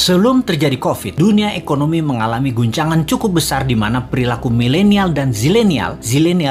Sebelum terjadi COVID, dunia ekonomi mengalami guncangan cukup besar di mana perilaku milenial dan zilenial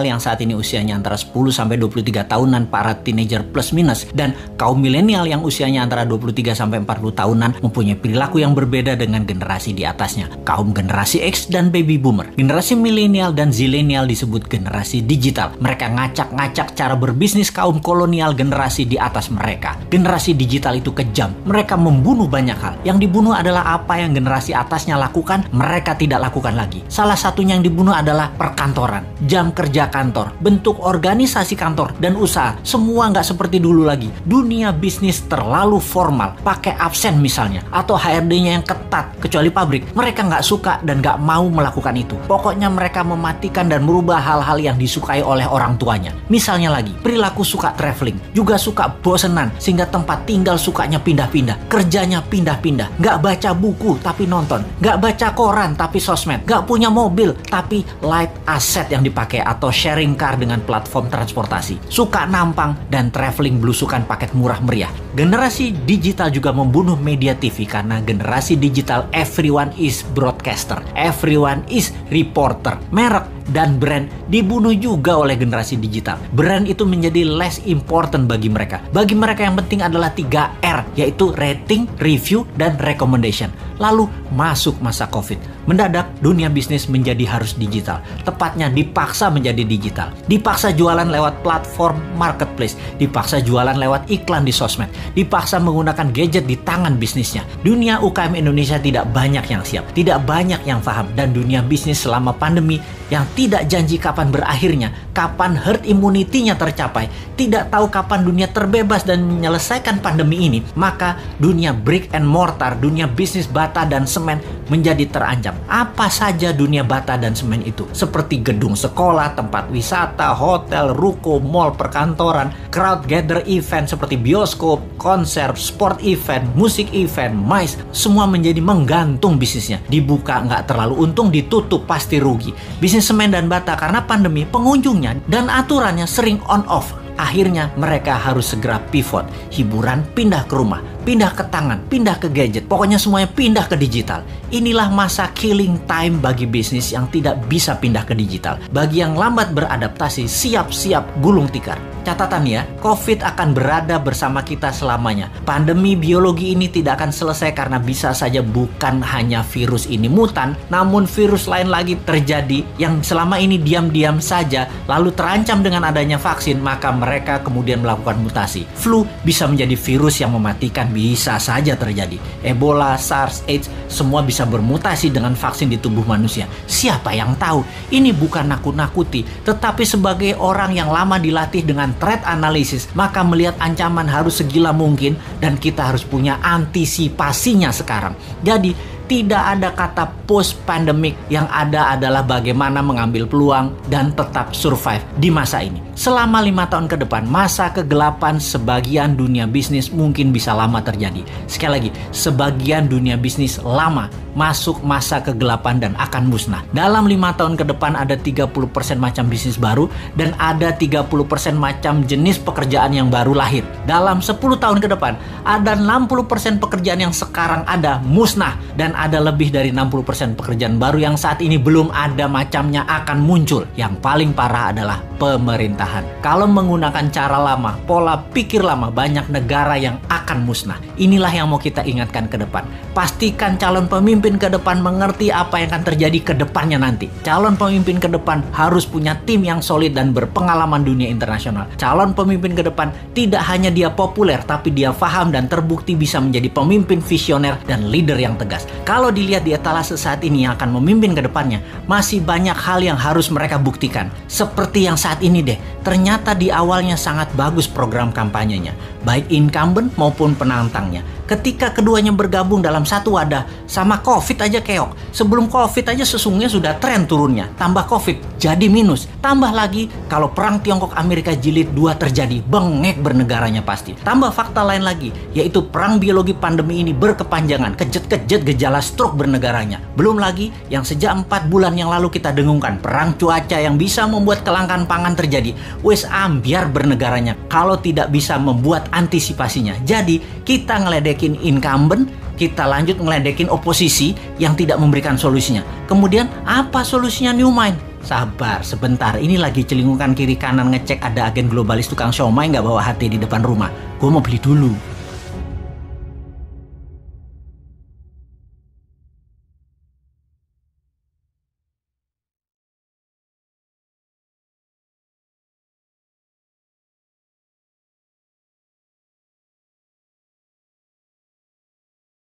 yang saat ini usianya antara 10-23 tahunan, para teenager plus minus, dan kaum milenial yang usianya antara 23-40 tahunan mempunyai perilaku yang berbeda dengan generasi di atasnya, kaum generasi X dan baby boomer. Generasi milenial dan zilenial disebut generasi digital. Mereka ngacak-ngacak cara berbisnis kaum kolonial generasi di atas mereka. Generasi digital itu kejam. Mereka membunuh banyak hal. Yang dibunuh adalah apa yang generasi atasnya lakukan, mereka tidak lakukan lagi. Salah satunya yang dibunuh adalah perkantoran, jam kerja kantor, bentuk organisasi kantor dan usaha. Semua nggak seperti dulu lagi. Dunia bisnis terlalu formal, pakai absen misalnya, atau HRD-nya yang ketat, kecuali pabrik. Mereka nggak suka dan nggak mau melakukan itu. Pokoknya mereka mematikan dan merubah hal-hal yang disukai oleh orang tuanya. Misalnya lagi, perilaku suka traveling, juga suka bosenan, sehingga tempat tinggal sukanya pindah-pindah, kerjanya pindah-pindah, nggak baca buku tapi nonton, nggak baca koran tapi sosmed, nggak punya mobil tapi light asset yang dipakai atau sharing car dengan platform transportasi, suka nampang dan traveling belusukan paket murah meriah. Generasi digital juga membunuh media TV karena generasi digital everyone is broadcaster, everyone is reporter. Merek dan brand dibunuh juga oleh generasi digital. Brand itu menjadi less important bagi mereka. Bagi mereka yang penting adalah 3R, yaitu rating, review, dan recommendation. Lalu masuk masa COVID. Mendadak dunia bisnis menjadi harus digital. Tepatnya dipaksa menjadi digital. Dipaksa jualan lewat platform marketplace. Dipaksa jualan lewat iklan di sosmed. Dipaksa menggunakan gadget di tangan bisnisnya. Dunia UKM Indonesia tidak banyak yang siap. Tidak banyak yang paham. Dan dunia bisnis selama pandemi yang tidak janji kapan berakhirnya, kapan herd immunity-nya tercapai, tidak tahu kapan dunia terbebas dan menyelesaikan pandemi ini, maka dunia brick and mortar, dunia bisnis bata dan semen menjadi terancam. Apa saja dunia bata dan semen itu? Seperti gedung sekolah, tempat wisata, hotel, ruko, mall, perkantoran, crowd gather event seperti bioskop, konser, sport event, musik event, MICE, semua menjadi menggantung bisnisnya. Dibuka nggak terlalu untung, ditutup pasti rugi. Bisnis semen dan bata karena pandemi, pengunjungnya dan aturannya sering on off. Akhirnya mereka harus segera pivot. Hiburan pindah ke rumah, pindah ke tangan, pindah ke gadget. Pokoknya semuanya pindah ke digital. Inilah masa killing time bagi bisnis yang tidak bisa pindah ke digital. Bagi yang lambat beradaptasi, siap-siap gulung tikar. Catatan ya, COVID akan berada bersama kita selamanya. Pandemi biologi ini tidak akan selesai karena bisa saja bukan hanya virus ini mutan, namun virus lain lagi terjadi yang selama ini diam-diam saja lalu terancam dengan adanya vaksin, maka mereka kemudian melakukan mutasi. Flu bisa menjadi virus yang mematikan, bisa saja terjadi. Ebola, SARS, AIDS, semua bisa bermutasi dengan vaksin di tubuh manusia. Siapa yang tahu? Ini bukan nakut-nakuti, tetapi sebagai orang yang lama dilatih dengan threat analysis, maka melihat ancaman harus segila mungkin dan kita harus punya antisipasinya sekarang. Jadi tidak ada kata post pandemic, yang ada adalah bagaimana mengambil peluang dan tetap survive di masa ini. Selama 5 tahun ke depan, masa kegelapan sebagian dunia bisnis mungkin bisa lama terjadi. Sekali lagi, sebagian dunia bisnis lama masuk masa kegelapan dan akan musnah. Dalam 5 tahun ke depan ada 30% macam bisnis baru dan ada 30% macam jenis pekerjaan yang baru lahir. Dalam 10 tahun ke depan ada 60% pekerjaan yang sekarang ada musnah dan ada lebih dari 60% pekerjaan baru yang saat ini belum ada macamnya akan muncul. Yang paling parah adalah pemerintahan. Kalau menggunakan cara lama, pola pikir lama, banyak negara yang akan musnah. Inilah yang mau kita ingatkan ke depan. Pastikan calon pemimpin ke depan mengerti apa yang akan terjadi ke depannya nanti. Calon pemimpin ke depan harus punya tim yang solid dan berpengalaman dunia internasional. Calon pemimpin ke depan tidak hanya dia populer, tapi dia paham dan terbukti bisa menjadi pemimpin visioner dan leader yang tegas. Kalau dilihat di etalase saat ini yang akan memimpin ke depannya, masih banyak hal yang harus mereka buktikan. Seperti yang saat ini deh, ternyata di awalnya sangat bagus program kampanyenya, baik incumbent maupun penantangnya. Ketika keduanya bergabung dalam satu wadah, sama COVID aja keok. Sebelum COVID aja sesungguhnya sudah tren turunnya. Tambah COVID, jadi minus. Tambah lagi, kalau perang Tiongkok Amerika jilid 2 terjadi, bengek bernegaranya pasti. Tambah fakta lain lagi, yaitu perang biologi pandemi ini berkepanjangan, kejet-kejet gejala stroke bernegaranya. Belum lagi yang sejak 4 bulan yang lalu kita dengungkan, perang cuaca yang bisa membuat kelangkaan pangan terjadi. Wes ambiar bernegaranya kalau tidak bisa membuat antisipasinya. Jadi kita ngeledekin incumbent, kita lanjut ngeledekin oposisi yang tidak memberikan solusinya. Kemudian apa solusinya New Mind? Sabar, sebentar. Ini lagi celingukan kiri kanan ngecek ada agen globalis tukang siomay nggak bawa HT di depan rumah. Gue mau beli dulu.